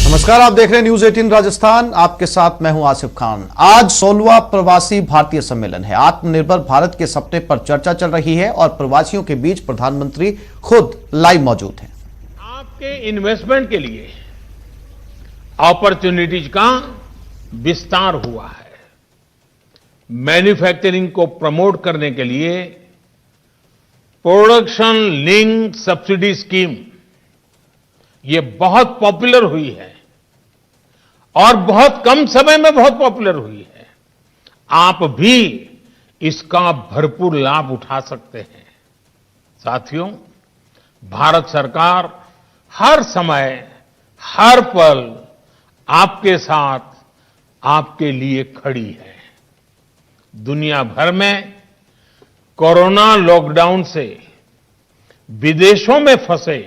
नमस्कार, आप देख रहे हैं न्यूज 18 राजस्थान। आपके साथ मैं हूं आसिफ खान। आज 16वां प्रवासी भारतीय सम्मेलन है। आत्मनिर्भर भारत के सपने पर चर्चा चल रही है और प्रवासियों के बीच प्रधानमंत्री खुद लाइव मौजूद हैं। आपके इन्वेस्टमेंट के लिए अपॉर्चुनिटीज का विस्तार हुआ है। मैन्युफैक्चरिंग को प्रमोट करने के लिए प्रोडक्शन लिंक सब्सिडी स्कीम ये बहुत पॉपुलर हुई है और बहुत कम समय में बहुत पॉपुलर हुई है। आप भी इसका भरपूर लाभ उठा सकते हैं। साथियों, भारत सरकार हर समय हर पल आपके साथ आपके लिए खड़ी है। दुनिया भर में कोरोना लॉकडाउन से विदेशों में फंसे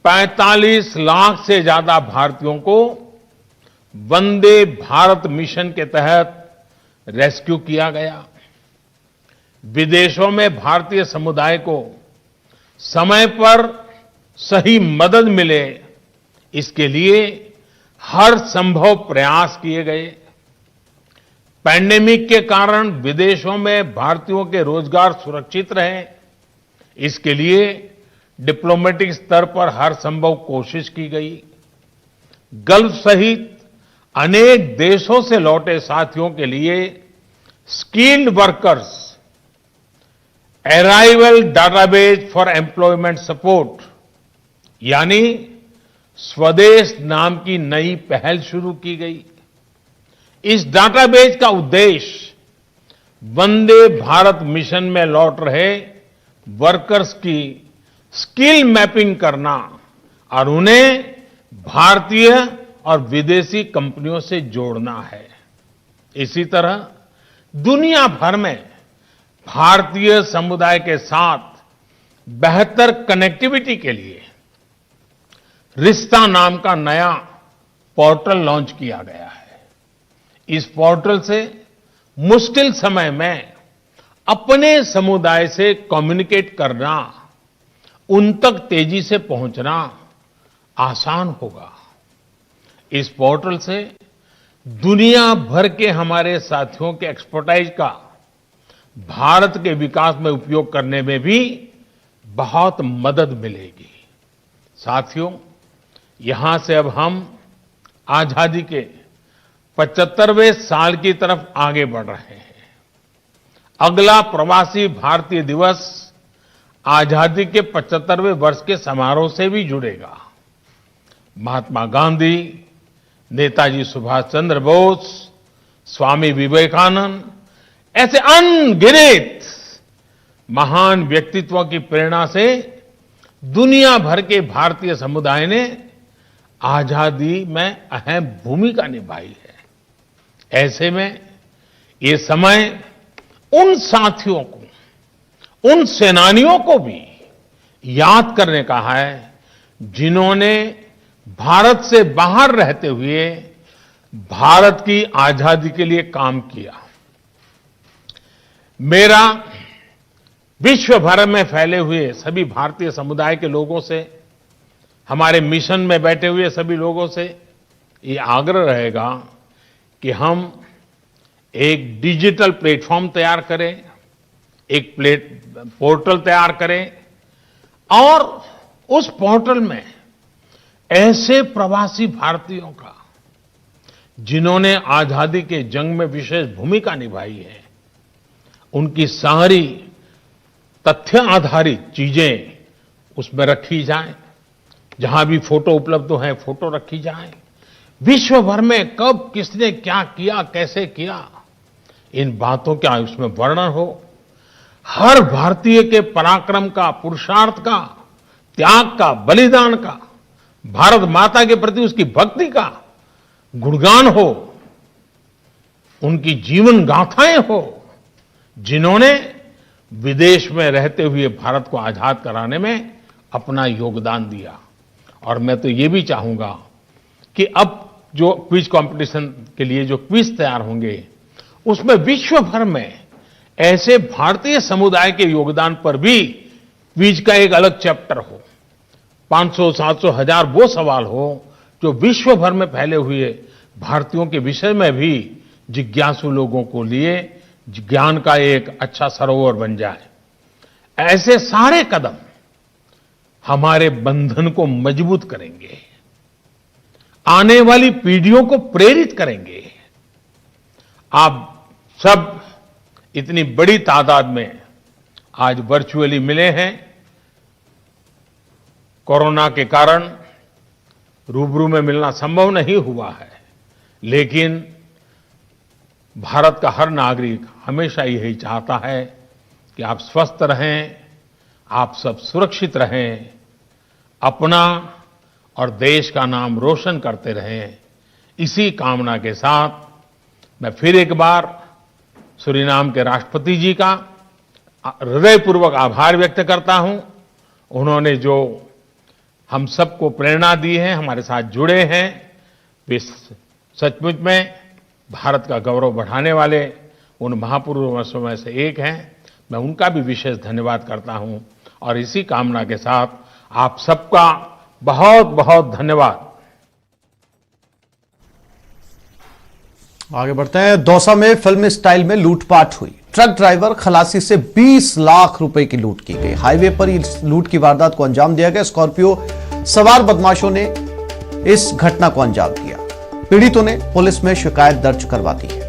45 लाख से ज्यादा भारतीयों को वंदे भारत मिशन के तहत रेस्क्यू किया गया। विदेशों में भारतीय समुदाय को समय पर सही मदद मिले, इसके लिए हर संभव प्रयास किए गए। पैंडेमिक के कारण विदेशों में भारतीयों के रोजगार सुरक्षित रहे, इसके लिए डिप्लोमेटिक स्तर पर हर संभव कोशिश की गई। गल्फ सहित अनेक देशों से लौटे साथियों के लिए skilled workers arrival database for employment support यानी स्वदेश नाम की नई पहल शुरू की गई। इस डाटाबेस का उद्देश्य वंदे भारत मिशन में लौट रहे वर्कर्स की स्किल मैपिंग करना और उन्हें भारतीय और विदेशी कंपनियों से जोड़ना है। इसी तरह दुनिया भर में भारतीय समुदाय के साथ बेहतर कनेक्टिविटी के लिए रिश्ता नाम का नया पोर्टल लॉन्च किया गया है। इस पोर्टल से मुश्किल समय में अपने समुदाय से कम्युनिकेट करना, उन तक तेजी से पहुंचना आसान होगा। इस पोर्टल से दुनिया भर के हमारे साथियों के एक्सपर्टाइज का भारत के विकास में उपयोग करने में भी बहुत मदद मिलेगी। साथियों, यहां से अब हम आजादी के 75वें साल की तरफ आगे बढ़ रहे हैं। अगला प्रवासी भारतीय दिवस आजादी के 75वें वर्ष के समारोह से भी जुड़ेगा। महात्मा गांधी, नेताजी सुभाष चंद्र बोस, स्वामी विवेकानंद ऐसे अनगिनत महान व्यक्तित्वों की प्रेरणा से दुनिया भर के भारतीय समुदाय ने आजादी में अहम भूमिका निभाई है। ऐसे में ये समय उन साथियों को, उन सेनानियों को भी याद करने का है जिन्होंने भारत से बाहर रहते हुए भारत की आजादी के लिए काम किया। मेरा विश्व भर में फैले हुए सभी भारतीय समुदाय के लोगों से, हमारे मिशन में बैठे हुए सभी लोगों से ये आग्रह रहेगा कि हम एक डिजिटल प्लेटफॉर्म तैयार करें, एक पोर्टल तैयार करें और उस पोर्टल में ऐसे प्रवासी भारतीयों का जिन्होंने आजादी के जंग में विशेष भूमिका निभाई है, उनकी सारी तथ्य आधारित चीजें उसमें रखी जाएं। जहां भी फोटो उपलब्ध है, फोटो रखी जाए। विश्व भर में कब किसने क्या किया, कैसे किया, इन बातों का उसमें वर्णन हो। हर भारतीय के पराक्रम का, पुरुषार्थ का, त्याग का, बलिदान का, भारत माता के प्रति उसकी भक्ति का गुणगान हो, उनकी जीवन गाथाएं हो, जिन्होंने विदेश में रहते हुए भारत को आजाद कराने में अपना योगदान दिया। और मैं तो ये भी चाहूंगा कि अब जो क्विज कंपटीशन के लिए जो क्विज तैयार होंगे, उसमें विश्व भर में ऐसे भारतीय समुदाय के योगदान पर भी क्विज का एक अलग चैप्टर हो। 500, 700, 1000 वो सवाल हो जो विश्व भर में फैले हुए भारतीयों के विषय में भी जिज्ञासु लोगों को लिए ज्ञान का एक अच्छा सरोवर बन जाए। ऐसे सारे कदम हमारे बंधन को मजबूत करेंगे, आने वाली पीढ़ियों को प्रेरित करेंगे। आप सब इतनी बड़ी तादाद में आज वर्चुअली मिले हैं। कोरोना के कारण रूबरू में मिलना संभव नहीं हुआ है, लेकिन भारत का हर नागरिक हमेशा यही चाहता है कि आप स्वस्थ रहें, आप सब सुरक्षित रहें, अपना और देश का नाम रोशन करते रहें। इसी कामना के साथ मैं फिर एक बार सूरीनाम के राष्ट्रपति जी का हृदयपूर्वक आभार व्यक्त करता हूं। उन्होंने जो हम सबको प्रेरणा दी है, हमारे साथ जुड़े हैं, वे सचमुच में भारत का गौरव बढ़ाने वाले उन महापुरुषों में से एक हैं। मैं उनका भी विशेष धन्यवाद करता हूं और इसी कामना के साथ आप सबका बहुत बहुत धन्यवाद। आगे बढ़ते हैं। दौसा में फिल्मी स्टाइल में लूटपाट हुई। ट्रक ड्राइवर खलासी से 20 लाख रुपए की लूट की गई। हाईवे पर इस लूट की वारदात को अंजाम दिया गया। स्कॉर्पियो सवार बदमाशों ने इस घटना को अंजाम दिया। पीड़ितों ने पुलिस में शिकायत दर्ज करवा दी है।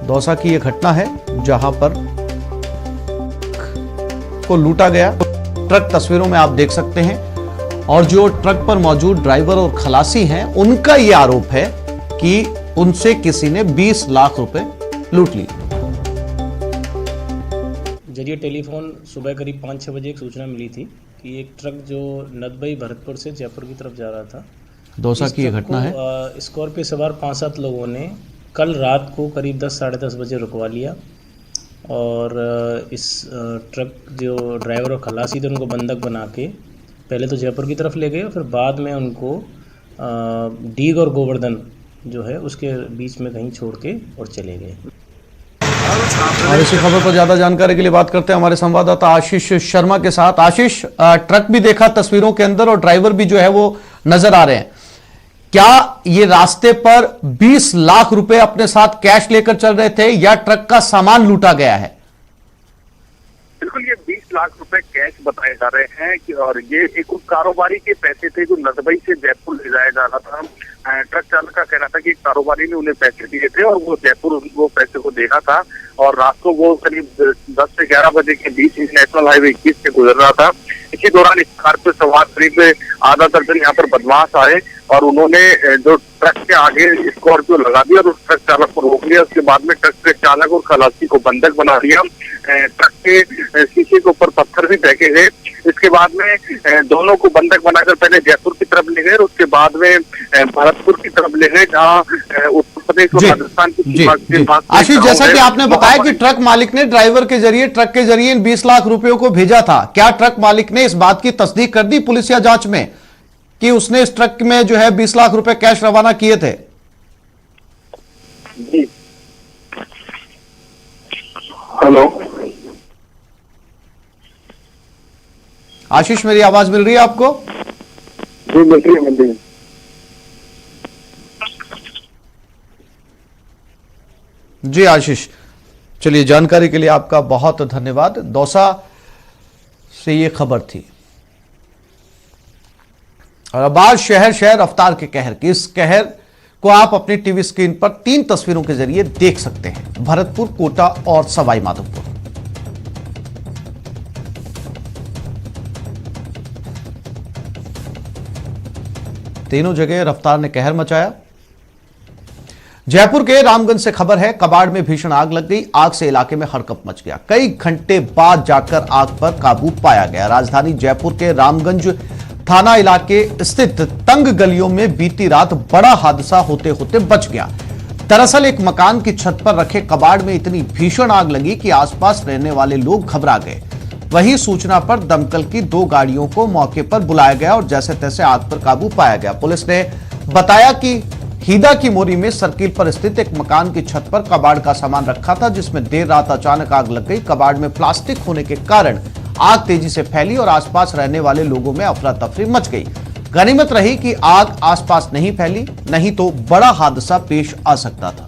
दौसा की यह घटना है जहां पर को लूटा गया। ट्रक तस्वीरों में आप देख सकते हैं और जो ट्रक पर मौजूद ड्राइवर और खलासी हैं, उनका यह आरोप है कि उनसे किसी ने 20 लाख रुपए लूट लिए। जरिए टेलीफोन सुबह करीब 5-6 बजे एक सूचना मिली थी कि एक ट्रक जो नदबई भरतपुर से जयपुर की तरफ जा रहा था। दौसा की यह घटना है। स्कॉर्पियो सवार 5-7 लोगों ने कल रात को करीब 10 साढ़े 10 बजे रुकवा लिया और इस ट्रक जो ड्राइवर और खलासी थे उनको बंधक बना के पहले तो जयपुर की तरफ ले गए, फिर बाद में उनको डीग और गोवर्धन जो है उसके बीच में कहीं छोड़ के और चले गए। और इसी खबर पर ज्यादा जानकारी के लिए बात करते हैं हमारे संवाददाता आशीष शर्मा के साथ। आशीष, ट्रक भी देखा तस्वीरों के अंदर और ड्राइवर भी जो है वो नजर आ रहे हैं। क्या ये रास्ते पर 20 लाख रुपए अपने साथ कैश लेकर चल रहे थे या ट्रक का सामान लूटा गया है? बिल्कुल, ये 20 लाख रुपए कैश बताए जा रहे हैं कि और ये एक कारोबारी के पैसे थे जो नदबई से जयपुर ले जाया जा रहा था। ट्रक चालक का कहना था कि कारोबारी ने उन्हें पैसे दिए थे और वो जयपुर वो पैसे को देखा था और रात को वो करीब 10 से 11 बजे के बीच नेशनल हाईवे 21 से गुजर रहा था। इसी दौरान स्कॉर्पियो सवार करीब आधा दर्जन यहाँ पर बदमाश आए और उन्होंने जो ट्रक के आगे स्कॉर्पियो लगा दिया और उस ट्रक चालक को रोक लिया। उसके बाद में ट्रक के चालक और खलासी को बंधक बना दिया। ट्रक के शीशे के ऊपर पत्थर भी फेंके गए। इसके बाद में दोनों को बंधक बनाकर पहले जयपुर की तरफ ले गए और उसके बाद में भरतपुर की तरफ ले गए, जहाँ उत्तर प्रदेश और राजस्थान की सीमा के पास। आशीष, जैसा कि आपने बताया कि ट्रक मालिक ने ड्राइवर के जरिए ट्रक के जरिए इन 20 लाख रुपयों को भेजा था, क्या ट्रक मालिक ने इस बात की तस्दीक कर दी पुलिस या जांच में कि उसने इस ट्रक में जो है 20 लाख रुपए कैश रवाना किए थे? जी, हेलो आशीष, मेरी आवाज मिल रही है आपको? जी, मिल रही है। जी आशीष, चलिए जानकारी के लिए आपका बहुत धन्यवाद। दौसा से ये खबर थी और अब आज शहर शहर रफ्तार के कहर की इस कहर को आप अपनी टीवी स्क्रीन पर 3 तस्वीरों के जरिए देख सकते हैं। भरतपुर, कोटा और सवाई माधोपुर। तीनों जगह रफ्तार ने कहर मचाया। जयपुर के रामगंज से खबर है, कबाड़ में भीषण आग लग गई। आग से इलाके में हड़कंप मच गया। कई घंटे बाद जाकर आग पर काबू पाया गया। राजधानी जयपुर के रामगंज थाना इलाके स्थित तंग गलियों में बीती रात बड़ा हादसा होते होते बच गया। दरअसल एक मकान की छत पर रखे कबाड़ में इतनी भीषण आग लगी कि आसपास रहने वाले लोग घबरा गए। वहीं सूचना पर दमकल की 2 गाड़ियों को मौके पर बुलाया गया और जैसे तैसे आग पर काबू पाया गया। पुलिस ने बताया कि हीदा की मोरी में सर्किल पर स्थित एक मकान की छत पर कबाड़ का सामान रखा था, जिसमें देर रात अचानक आग लग गई। कबाड़ में प्लास्टिक होने के कारण आग तेजी से फैली और आसपास रहने वाले लोगों में अफरा तफरी मच गई। गनीमत रही कि आग आसपास नहीं फैली, नहीं तो बड़ा हादसा पेश आ सकता था।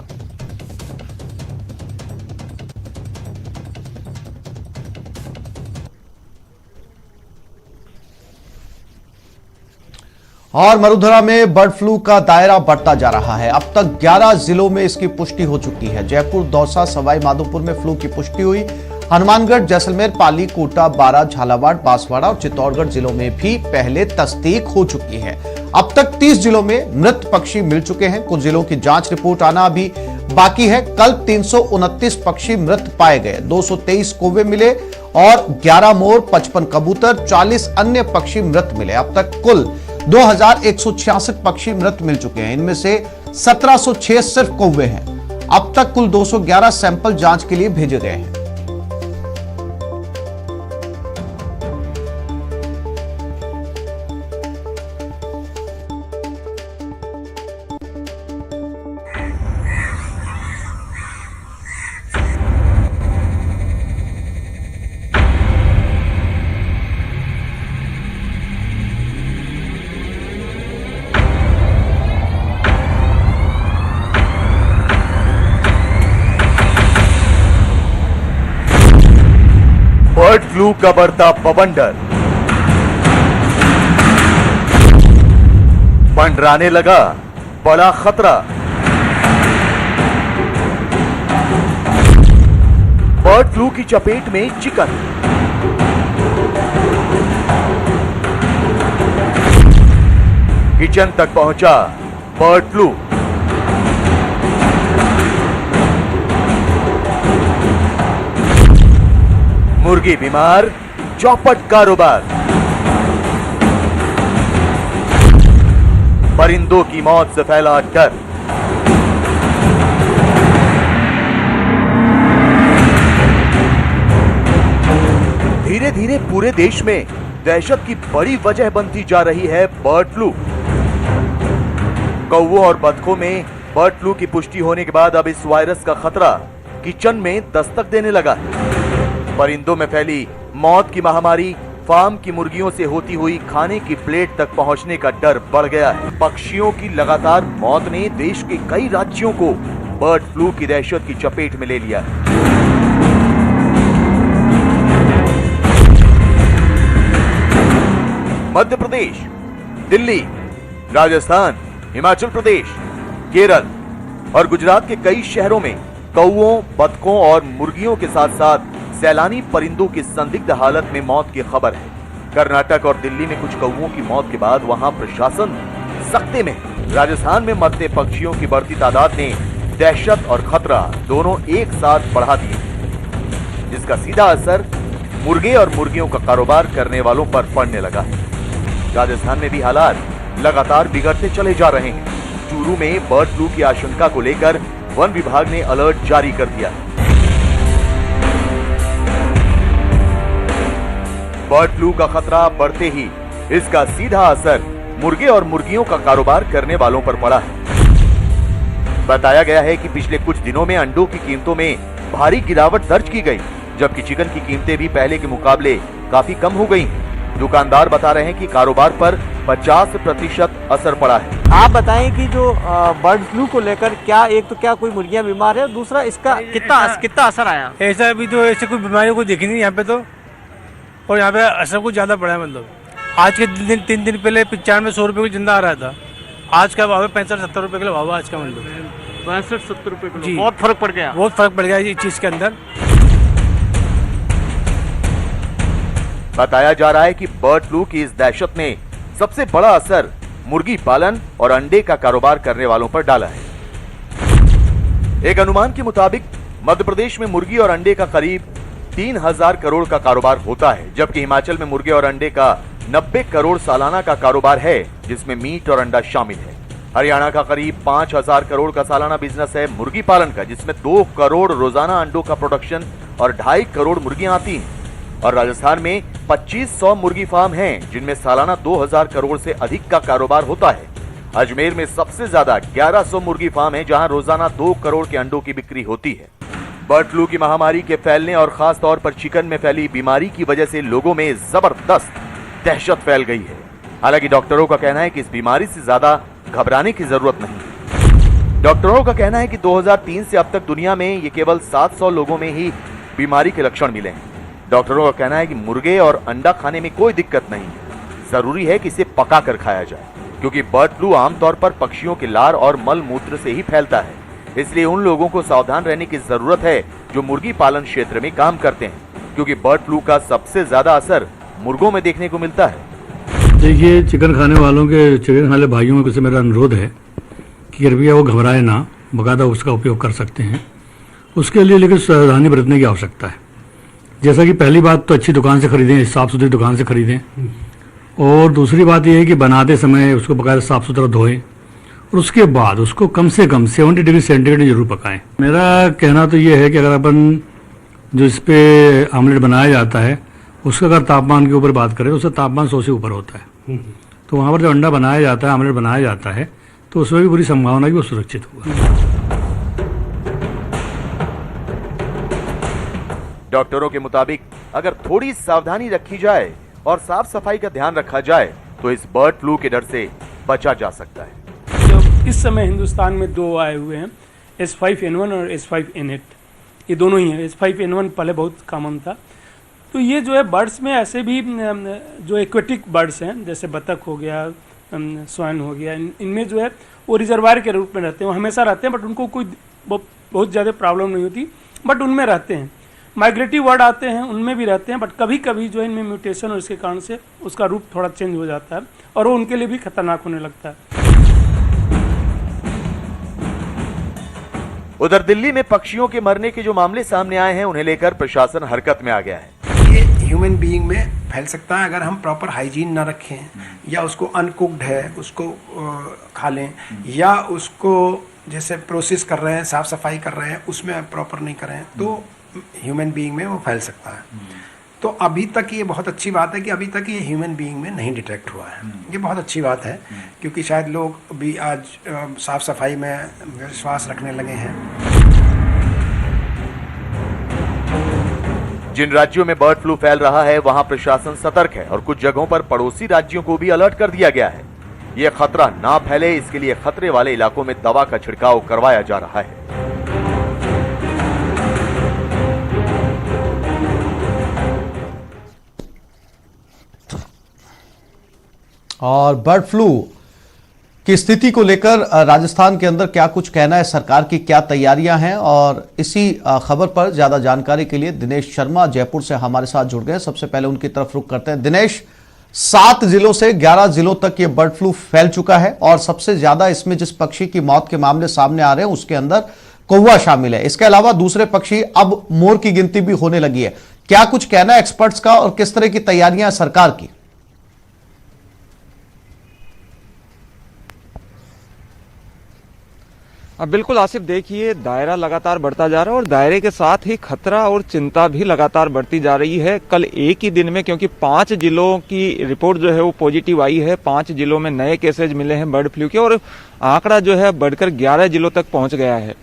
और मरुधरा में बर्ड फ्लू का दायरा बढ़ता जा रहा है। अब तक 11 जिलों में इसकी पुष्टि हो चुकी है। जयपुर, दौसा, सवाई माधोपुर में फ्लू की पुष्टि हुई। हनुमानगढ़, जैसलमेर, पाली, कोटा, बारां, झालावाड़, बांसवाड़ा और चित्तौड़गढ़ जिलों में भी पहले तस्दीक हो चुकी है। अब तक 30 जिलों में मृत पक्षी मिल चुके हैं। कुछ जिलों की जांच रिपोर्ट आना अभी बाकी है। कल 329 पक्षी मृत पाए गए, 223 कौवे मिले और 11 मोर, 55 कबूतर, 40 अन्य पक्षी मृत मिले। अब तक कुल 2166 पक्षी मृत मिल चुके हैं। इनमें से 1706 सिर्फ कौवे हैं। अब तक कुल 211 सैंपल जांच के लिए भेजे गए हैं। बर्ड फ्लू का बढ़ता बवंडर, मंडराने लगा बड़ा खतरा। बर्ड फ्लू की चपेट में चिकन, किचन तक पहुंचा बर्ड फ्लू। मुर्गी बीमार, चौपट कारोबार। परिंदों की मौत से फैला डर। धीरे धीरे पूरे देश में दहशत की बड़ी वजह बनती जा रही है बर्ड फ्लू। कौवों और बतखों में बर्ड फ्लू की पुष्टि होने के बाद अब इस वायरस का खतरा किचन में दस्तक देने लगा है। परिंदों में फैली मौत की महामारी, फार्म की मुर्गियों से होती हुई खाने की प्लेट तक पहुंचने का डर बढ़ गया है। पक्षियों की लगातार मौत ने देश के कई राज्यों को बर्ड फ्लू की दहशत की चपेट में ले लिया है। मध्य प्रदेश, दिल्ली, राजस्थान, हिमाचल प्रदेश, केरल और गुजरात के कई शहरों में कौवों, बतखों और मुर्गियों के साथ साथ सैलानी परिंदों की संदिग्ध हालत में मौत की खबर है। कर्नाटक और दिल्ली में कुछ कौवों की मौत के बाद वहां प्रशासन सख्ते में है। राजस्थान में मरते पक्षियों की बढ़ती तादाद ने दहशत और खतरा दोनों एक साथ बढ़ा दिए, जिसका सीधा असर मुर्गे और मुर्गियों का कारोबार करने वालों पर पड़ने लगा है। राजस्थान में भी हालात लगातार बिगड़ते चले जा रहे हैं। चूरू में बर्ड फ्लू की आशंका को लेकर वन विभाग ने अलर्ट जारी कर दिया है। बर्ड फ्लू का खतरा बढ़ते ही इसका सीधा असर मुर्गे और मुर्गियों का कारोबार करने वालों पर पड़ा है। बताया गया है कि पिछले कुछ दिनों में अंडों की कीमतों में भारी गिरावट दर्ज की गई, जबकि चिकन की कीमतें भी पहले के मुकाबले काफी कम हो गई। दुकानदार बता रहे हैं कि कारोबार पर 50% असर पड़ा है। आप बताएं कि जो बर्ड फ्लू को लेकर क्या कोई मुर्गियां बीमार है, दूसरा इसका कितना असर आया? ऐसा अभी तो ऐसे कोई बीमारी को देखी नहीं यहाँ पे तो, और यहाँ पे असर कुछ ज्यादा पड़ा है। मतलब आज के 3 दिन पहले 95-100 रुपए को जिंदा आ रहा था, आज का भाव है 65-70 रुपए किलो भाव आज का। मतलब 65-70 रुपए किलो, जी बहुत फर्क पड़ गया। बहुत फर्क पड़ गया इस चीज के अंदर। बताया जा रहा है कि बर्ड फ्लू की इस दहशत ने सबसे बड़ा असर मुर्गी पालन और अंडे का कारोबार करने वालों पर डाला है। एक अनुमान के मुताबिक मध्य प्रदेश में मुर्गी और अंडे का करीब 3000 करोड़ का कारोबार होता है, जबकि हिमाचल में मुर्गे और अंडे का 90 करोड़ सालाना का कारोबार है, जिसमें मीट और अंडा शामिल है। हरियाणा का करीब 5000 करोड़ का सालाना बिजनेस है मुर्गी पालन का, जिसमें 2 करोड़ रोजाना अंडों का प्रोडक्शन और 2.5 करोड़ मुर्गियां आती हैं। और राजस्थान में 2500 मुर्गी फार्म हैं, जिनमें सालाना 2000 करोड़ से अधिक का कारोबार होता है। अजमेर में सबसे ज्यादा 1100 मुर्गी फार्म है, जहां रोजाना 2 करोड़ के अंडों की बिक्री होती है। बर्ड फ्लू की महामारी के फैलने और खास तौर पर चिकन में फैली बीमारी की वजह से लोगों में जबरदस्त दहशत फैल गई है। हालांकि डॉक्टरों का कहना है कि इस बीमारी से ज्यादा घबराने की जरूरत नहीं। डॉक्टरों का कहना है कि 2003 से अब तक दुनिया में ये केवल 700 लोगों में ही बीमारी के लक्षण मिले हैं। डॉक्टरों का कहना है कि मुर्गे और अंडा खाने में कोई दिक्कत नहीं है, जरूरी है कि इसे पका कर खाया जाए, क्योंकि बर्ड फ्लू आमतौर पर पक्षियों के लार और मल मूत्र से ही फैलता है। इसलिए उन लोगों को सावधान रहने की जरूरत है जो मुर्गी पालन क्षेत्र में काम करते हैं, क्योंकि बर्ड फ्लू का सबसे ज्यादा असर मुर्गों में देखने को मिलता है। देखिए, चिकन खाने वालों के, चिकन खाने भाइयों से मेरा अनुरोध है कि कृपया वो घबराए ना, बाकायदा उसका उपयोग कर सकते हैं। उसके लिए लेकिन सावधानी बरतने की आवश्यकता है। जैसा कि पहली बात तो अच्छी दुकान से खरीदें, साफ सुथरी दुकान से खरीदें, और दूसरी बात यह है कि बनाते समय उसको बाकायदा साफ सुथरा धोएं और उसके बाद उसको कम से कम 70 डिग्री सेंटीग्रेड जरूर पकाएं। मेरा कहना तो ये है कि अगर अपन जो इस पे आमलेट बनाया जाता है उसका अगर तापमान के ऊपर बात करें, उसका तापमान 100 से ऊपर होता है, तो वहाँ पर जो अंडा बनाया जाता है, आमलेट बनाया जाता है, तो उसमें भी पूरी संभावना है कि वो सुरक्षित होगा। डॉक्टरों के मुताबिक अगर थोड़ी सावधानी रखी जाए और साफ सफाई का ध्यान रखा जाए तो इस बर्ड फ्लू के डर से बचा जा सकता है। तो इस समय हिंदुस्तान में 2 आए हुए हैं, H5N1 और H5N8, ये दोनों ही हैं। H5N1 पहले बहुत कॉमन था। तो ये जो है बर्ड्स में ऐसे भी जो एक्वेटिक बर्ड्स हैं, जैसे बतख हो गया, स्वैन हो गया, इनमें जो है वो रिजर्वायर के रूप में रहते हैं, वो हमेशा रहते हैं, बट उनको कोई बहुत ज़्यादा प्रॉब्लम नहीं होती, बट उनमें रहते हैं। माइग्रेटिव बर्ड आते हैं, उनमें भी रहते हैं, बट कभी कभी जो है इनमें म्यूटेशन और इसके कारण से उसका रूप थोड़ा चेंज हो जाता है और वो उनके लिए भी खतरनाक होने लगता है। उधर दिल्ली में पक्षियों के मरने के जो मामले सामने आए हैं, उन्हें लेकर प्रशासन हरकत में आ गया है। ये ह्यूमन बीइंग में फैल सकता है अगर हम प्रॉपर हाइजीन ना रखें, या उसको अनकुक्ड है उसको खा लें, या उसको जैसे प्रोसेस कर रहे हैं, साफ सफाई कर रहे हैं, उसमें प्रॉपर नहीं करें, तो ह्यूमन बीइंग में वो फैल सकता है। तो अभी तक ये बहुत अच्छी बात है कि अभी तक ये ह्यूमन बीइंग में नहीं डिटेक्ट हुआ है। ये बहुत अच्छी बात है, क्योंकि शायद लोग भी आज साफ सफाई में विश्वास रखने लगे हैं। जिन राज्यों में बर्ड फ्लू फैल रहा है वहां प्रशासन सतर्क है और कुछ जगहों पर पड़ोसी राज्यों को भी अलर्ट कर दिया गया है। ये खतरा ना फैले, इसके लिए खतरे वाले इलाकों में दवा का छिड़काव करवाया जा रहा है। और बर्ड फ्लू की स्थिति को लेकर राजस्थान के अंदर क्या कुछ कहना है, सरकार की क्या तैयारियां हैं, और इसी खबर पर ज्यादा जानकारी के लिए दिनेश शर्मा जयपुर से हमारे साथ जुड़ गए। सबसे पहले उनकी तरफ रुख करते हैं। दिनेश, 7 जिलों से 11 जिलों तक ये बर्ड फ्लू फैल चुका है और सबसे ज्यादा इसमें जिस पक्षी की मौत के मामले सामने आ रहे हैं उसके अंदर कौवा शामिल है। इसके अलावा दूसरे पक्षी, अब मोर की गिनती भी होने लगी है। क्या कुछ कहना है एक्सपर्ट्स का और किस तरह की तैयारियां सरकार की? बिल्कुल आसिफ, देखिए दायरा लगातार बढ़ता जा रहा है और दायरे के साथ ही खतरा और चिंता भी लगातार बढ़ती जा रही है। कल एक ही दिन में, क्योंकि 5 जिलों की रिपोर्ट जो है वो पॉजिटिव आई है, 5 जिलों में नए केसेज मिले हैं बर्ड फ्लू के और आंकड़ा जो है बढ़कर 11 जिलों तक पहुंच गया है।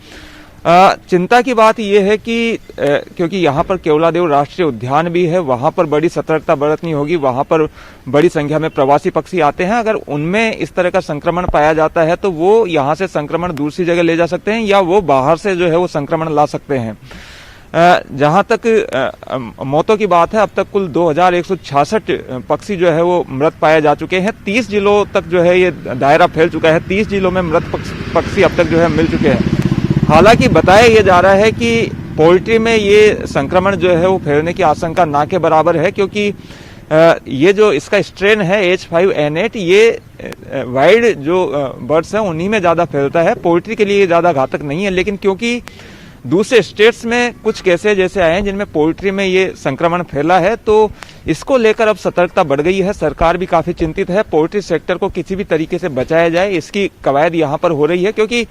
चिंता की बात यह है कि क्योंकि यहाँ पर केवलादेव राष्ट्रीय उद्यान भी है, वहां पर बड़ी सतर्कता बरतनी होगी। वहां पर बड़ी संख्या में प्रवासी पक्षी आते हैं, अगर उनमें इस तरह का संक्रमण पाया जाता है तो वो यहाँ से संक्रमण दूसरी जगह ले जा सकते हैं या वो बाहर से जो है वो संक्रमण ला सकते हैं। जहां तक मौतों की बात है, अब तक कुल 2166 पक्षी जो है वो मृत पाए जा चुके हैं। 30 जिलों तक जो है ये दायरा फैल चुका है, 30 जिलों में मृत पक्षी अब तक जो है मिल चुके हैं। हालांकि बताया ये जा रहा है कि पोल्ट्री में ये संक्रमण जो है वो फैलने की आशंका ना के बराबर है, क्योंकि ये जो इसका स्ट्रेन है H5N8, ये वाइल्ड जो बर्ड्स हैं उन्हीं में ज़्यादा फैलता है, पोल्ट्री के लिए ज़्यादा घातक नहीं है। लेकिन क्योंकि दूसरे स्टेट्स में कुछ केसेज जैसे आए हैं जिनमें पोल्ट्री में ये संक्रमण फैला है, तो इसको लेकर अब सतर्कता बढ़ गई है। सरकार भी काफ़ी चिंतित है, पोल्ट्री सेक्टर को किसी भी तरीके से बचाया जाए इसकी कवायद यहाँ पर हो रही है, क्योंकि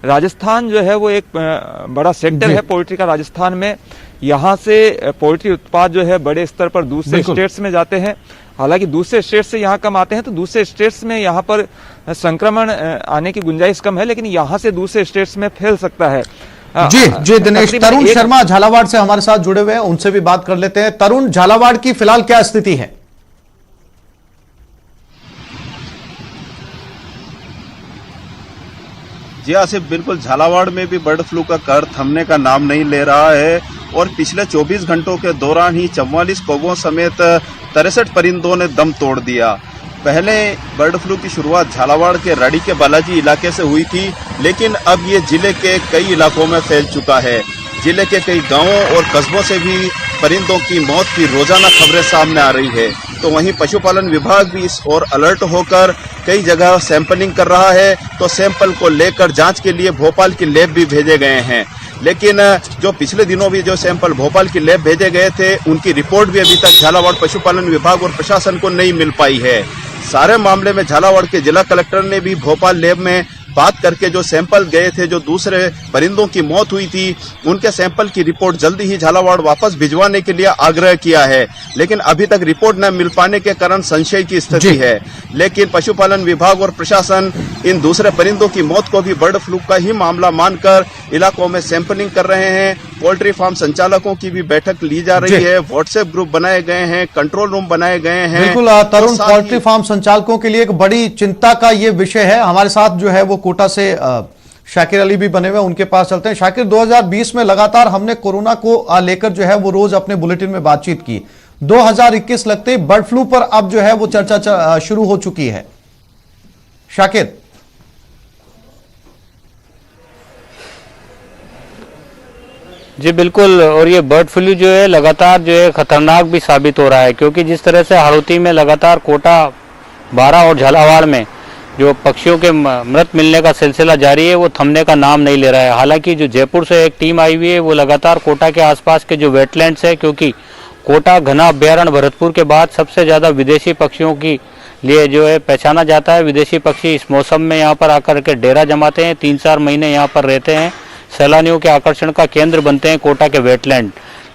राजस्थान जो है वो एक बड़ा सेक्टर है पोल्ट्री का। राजस्थान में यहाँ से पोल्ट्री उत्पाद जो है बड़े स्तर पर दूसरे स्टेट्स में जाते हैं। हालांकि दूसरे स्टेट से यहाँ कम आते हैं, तो दूसरे स्टेट्स में यहाँ पर संक्रमण आने की गुंजाइश कम है, लेकिन यहाँ से दूसरे स्टेट्स में फैल सकता है। जी दिनेश, तरुण शर्मा झालावाड़ से हमारे साथ जुड़े हुए हैं, उनसे भी बात कर लेते हैं। तरुण, झालावाड़ की फिलहाल क्या स्थिति है? जी आसिफ, बिल्कुल झालावाड़ में भी बर्ड फ्लू का कहर थमने का नाम नहीं ले रहा है और पिछले 24 घंटों के दौरान ही 44 कौवों समेत 63 परिंदों ने दम तोड़ दिया। पहले बर्ड फ्लू की शुरुआत झालावाड़ के राड़ी के बालाजी इलाके से हुई थी, लेकिन अब ये जिले के कई इलाकों में फैल चुका है। जिले के कई गांवों और कस्बों से भी परिंदों की मौत की रोजाना खबरें सामने आ रही है। तो वहीं पशुपालन विभाग भी इस ओर अलर्ट होकर कई जगह सैंपलिंग कर रहा है। तो सैंपल को लेकर जांच के लिए भोपाल की लैब भी भेजे गए हैं, लेकिन जो पिछले दिनों भी जो सैंपल भोपाल की लैब भेजे गए थे, उनकी रिपोर्ट भी अभी तक झालावाड़ पशुपालन विभाग और प्रशासन को नहीं मिल पाई है। सारे मामले में झालावाड़ के जिला कलेक्टर ने भी भोपाल लैब में बात करके जो सैंपल गए थे, जो दूसरे परिंदों की मौत हुई थी, उनके सैंपल की रिपोर्ट जल्दी ही झालावाड़ वापस भिजवाने के लिए आग्रह किया है, लेकिन अभी तक रिपोर्ट न मिल पाने के कारण संशय की स्थिति है। लेकिन पशुपालन विभाग और प्रशासन इन दूसरे परिंदों की मौत को भी बर्ड फ्लू का ही मामला मानकर इलाकों में सैंपलिंग कर रहे हैं। पोल्ट्री फार्म संचालकों की भी बैठक ली जा रही है, व्हाट्सएप ग्रुप बनाए गए हैं, कंट्रोल रूम बनाए गए हैं। बिल्कुल तरुण, पोल्ट्री फार्म संचालकों के लिए एक बड़ी चिंता का ये विषय है। हमारे साथ जो है वो कोटा से शाकिर अली भी बने हुए, उनके पास चलते हैं। शाकिर, 2020 में लगातार हमने कोरोना को लेकर जो है वो रोज अपने बुलेटिन में बातचीत की। 2021 लगते ही बर्ड फ्लू पर अब जो है वो चर्चा शुरू हो चुकी है। शाकिर, जी बिल्कुल, और ये बर्ड फ्लू जो है लगातार जो है खतरनाक भी साबित हो रहा है, क्योंकि जिस तरह से हाड़ौती में लगातार कोटा, बारा और झालावाड़ में जो पक्षियों के मृत मिलने का सिलसिला जारी है, वो थमने का नाम नहीं ले रहा है। हालांकि जो जयपुर से एक टीम आई हुई है, वो लगातार कोटा के आसपास के जो वेटलैंड्स है, क्योंकि कोटा घना अभ्यारण्य भरतपुर के बाद सबसे ज़्यादा विदेशी पक्षियों की लिए जो है पहचाना जाता है। विदेशी पक्षी इस मौसम में यहाँ पर आकर के डेरा जमाते हैं, 3-4 महीने यहाँ पर रहते हैं, सैलानियों के आकर्षण का केंद्र बनते हैं कोटा के वेटलैंड।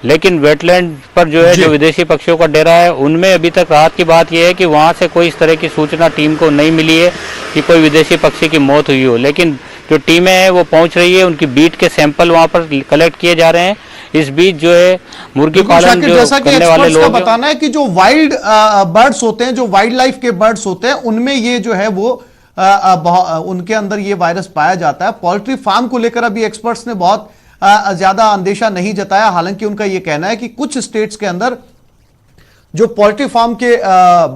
लेकिन वेटलैंड पर जो है जो विदेशी पक्षियों का डेरा है, उनमें अभी तक राहत की बात यह है कि वहां से कोई इस तरह की सूचना टीम को नहीं मिली है कि कोई विदेशी पक्षी की मौत हुई हो। लेकिन जो टीमें हैं वो पहुंच रही है, उनकी बीट के सैंपल वहां पर कलेक्ट किए जा रहे हैं। इस बीच जो है मुर्गी पालन जो करने वाले लोग, बताना है कि जो वाइल्ड बर्ड्स होते हैं, जो वाइल्ड लाइफ के बर्ड्स होते हैं, उनमें ये जो है वो उनके अंदर ये वायरस पाया जाता है। पोल्ट्री फार्म को लेकर अभी एक्सपर्ट्स ने बहुत ज्यादा अंदेशा नहीं जताया। हालांकि उनका यह कहना है कि कुछ स्टेट्स के अंदर जो पोल्ट्री फार्म के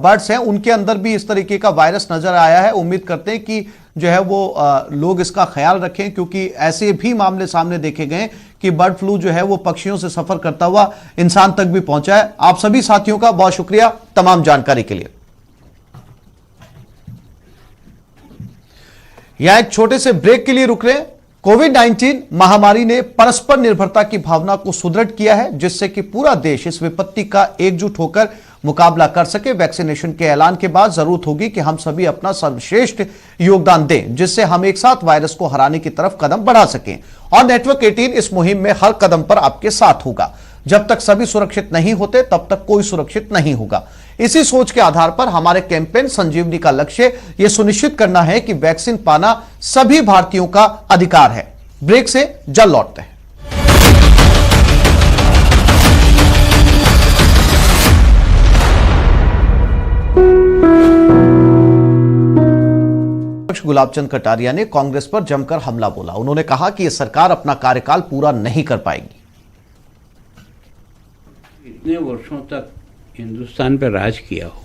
बर्ड्स हैं, उनके अंदर भी इस तरीके का वायरस नजर आया है। उम्मीद करते हैं कि जो है वो लोग इसका ख्याल रखें, क्योंकि ऐसे भी मामले सामने देखे गए कि बर्ड फ्लू जो है वो पक्षियों से सफर करता हुआ इंसान तक भी पहुंचा है। आप सभी साथियों का बहुत शुक्रिया तमाम जानकारी के लिए। यहां एक छोटे से ब्रेक के लिए रुक रहे हैं। कोविड-19 महामारी ने परस्पर निर्भरता की भावना को सुदृढ़ किया है, जिससे कि पूरा देश इस विपत्ति का एकजुट होकर मुकाबला कर सके। वैक्सीनेशन के ऐलान के बाद जरूरत होगी कि हम सभी अपना सर्वश्रेष्ठ योगदान दें, जिससे हम एक साथ वायरस को हराने की तरफ कदम बढ़ा सकें। और नेटवर्क 18 इस मुहिम में हर कदम पर आपके साथ होगा। जब तक सभी सुरक्षित नहीं होते, तब तक कोई सुरक्षित नहीं होगा। इसी सोच के आधार पर हमारे कैंपेन संजीवनी का लक्ष्य यह सुनिश्चित करना है कि वैक्सीन पाना सभी भारतीयों का अधिकार है। ब्रेक से जल्द लौटते हैं। गुलाबचंद कटारिया ने कांग्रेस पर जमकर हमला बोला। उन्होंने कहा कि यह सरकार अपना कार्यकाल पूरा नहीं कर पाएगी। इतने वर्षों तक हिंदुस्तान पर राज किया हो,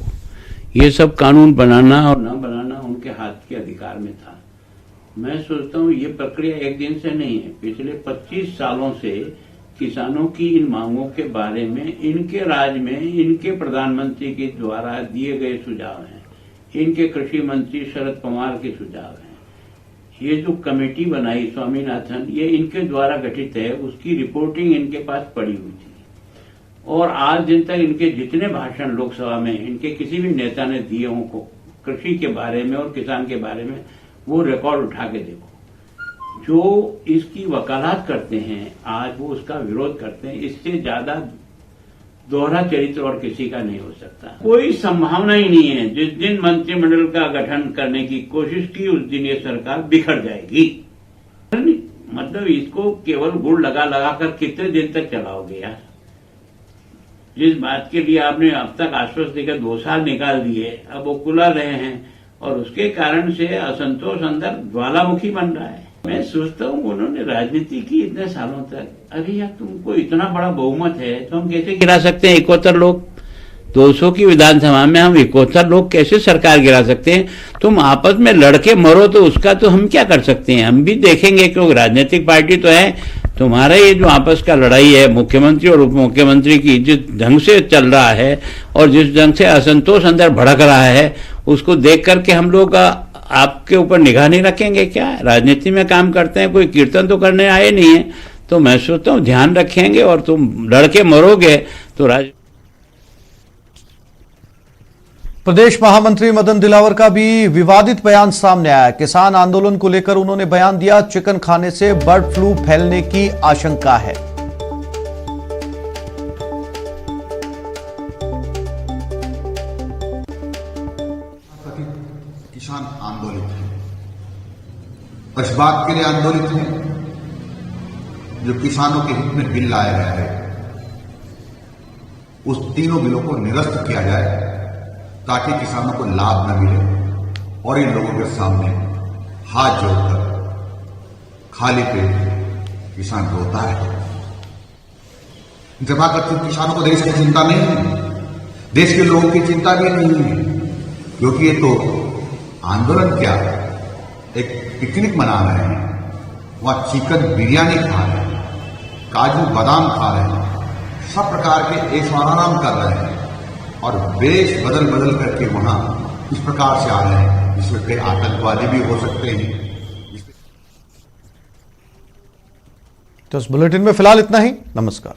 ये सब कानून बनाना और न बनाना उनके हाथ के अधिकार में था। मैं सोचता हूँ ये प्रक्रिया एक दिन से नहीं है। पिछले 25 सालों से किसानों की इन मांगों के बारे में इनके राज में इनके प्रधानमंत्री के द्वारा दिए गए सुझाव हैं, इनके कृषि मंत्री शरद पवार के सुझाव हैं। ये जो कमेटी बनाई स्वामीनाथन, ये इनके द्वारा गठित है, उसकी रिपोर्टिंग इनके पास पड़ी हुई थी। और आज दिन तक इनके जितने भाषण लोकसभा में इनके किसी भी नेता ने दिए हों को कृषि के बारे में और किसान के बारे में, वो रिकॉर्ड उठा के देखो। जो इसकी वकालत करते हैं आज वो उसका विरोध करते हैं। इससे ज्यादा दोहरा चरित्र और किसी का नहीं हो सकता। कोई संभावना ही नहीं है। जिस दिन मंत्रिमंडल का गठन करने की कोशिश की उस दिन ये सरकार बिखर जाएगी। मतलब इसको केवल गुड़ लगा लगा कर कितने दिन तक चलाओगे यार? जिस बात के लिए आपने अब तक आश्वस्त देकर 2 साल निकाल दिए, अब वो कुला रहे हैं और उसके कारण से असंतोष अंदर ज्वालामुखी बन रहा है। मैं सोचता हूँ उन्होंने राजनीति की इतने सालों तक, अभी यार तुमको इतना बड़ा बहुमत है तो हम कैसे गिरा सकते हैं 71 लोग? 200 की विधानसभा में हम 71 लोग कैसे सरकार गिरा सकते हैं? तुम आपस में लड़के मरो तो उसका तो हम क्या कर सकते हैं? हम भी देखेंगे क्योंकि राजनीतिक पार्टी तो है। तुम्हारा ये जो आपस का लड़ाई है मुख्यमंत्री और उप मुख्यमंत्री की, जिस ढंग से चल रहा है और जिस ढंग से असंतोष अंदर भड़क रहा है, उसको देख करके हम लोग आपके ऊपर निगाह नहीं रखेंगे क्या? राजनीति में काम करते हैं, कोई कीर्तन तो करने आए नहीं है। तो मैं सोचता हूँ ध्यान रखेंगे और तुम लड़के मरोगे तो प्रदेश महामंत्री मदन दिलावर का भी विवादित बयान सामने आया। किसान आंदोलन को लेकर उन्होंने बयान दिया, चिकन खाने से बर्ड फ्लू फैलने की आशंका है। किसान आंदोलित है, इस बात के लिए आंदोलित है जो किसानों के हित में बिल लाया गया है, उस तीनों बिलों को निरस्त किया जाए ताकि किसानों को लाभ न मिले। और इन लोगों के सामने हाथ जोड़कर खाली पेट किसान रोता है। जमाकत किसानों को देश की चिंता नहीं है, देश के लोगों की चिंता भी नहीं है, क्योंकि ये तो आंदोलन क्या, एक पिकनिक मना रहे हैं, वहां चिकन बिरयानी खा रहे हैं, काजू बादाम खा रहे हैं, सब प्रकार के ऐश आराम कर रहे हैं और वेश बदल बदल करके वहां इस प्रकार से आ रहे हैं जिसमें कई आतंकवादी भी हो सकते हैं। तो इस बुलेटिन में फिलहाल इतना ही। नमस्कार।